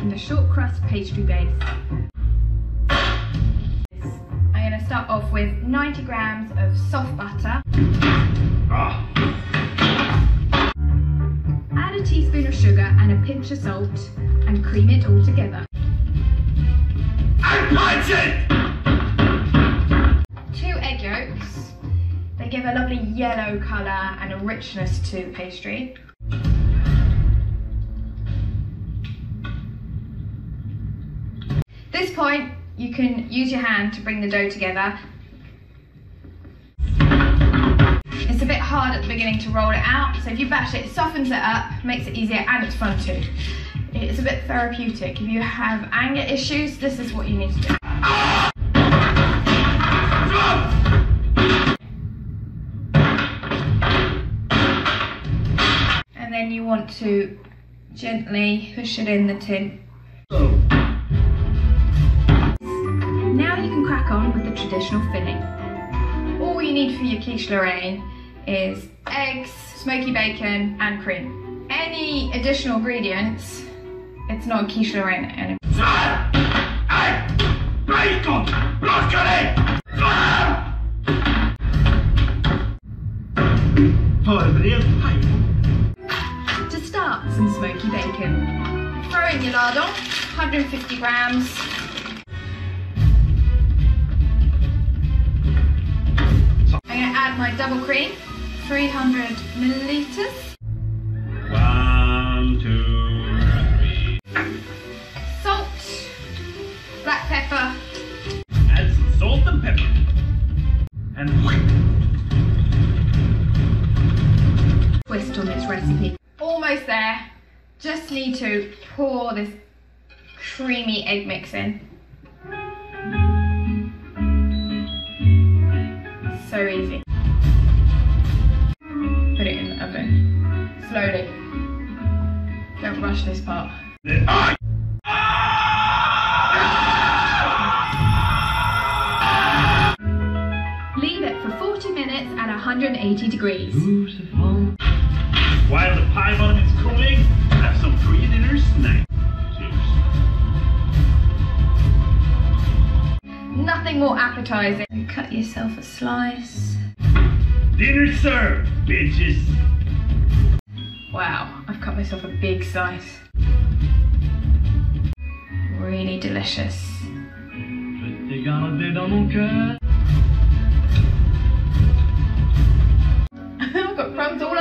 making the short crust pastry base. I'm going to start off with 90 grams of soft butter. Add a teaspoon of sugar and a pinch of salt and cream it all together. And punch it! 2 egg yolks. They give a lovely yellow colour and a richness to the pastry. At this point, you can use your hand to bring the dough together. It's a bit hard at the beginning to roll it out, so if you bash it, it softens it up, makes it easier, and it's fun too. It's a bit therapeutic. If you have anger issues, this is what you need to do. And then you want to gently push it in the tin. Now you can crack on with the traditional filling. All you need for your quiche Lorraine is eggs, smoky bacon and cream. Any additional ingredients, it's not a quiche Lorraine anymore. Bacon! Broccoli! Förbered paj. To start, some smoky bacon. Throw in your lardon, 150 grams. I'm going to add my double cream, 300 millilitres. 1, 2, 3. Salt, black pepper. Add some salt and pepper. And twist on this recipe. Almost there. Just need to pour this creamy egg mix in. So easy. Put it in the oven. Slowly. Don't rush this part. Leave it for 40 minutes at 180 degrees. While the pie bottom is cooling, have some pre-dinner snack. Cheers. Nothing more appetizing. Cut yourself a slice. Dinner served, bitches. Wow, I've cut myself a big slice. Really delicious. I've got crumbs all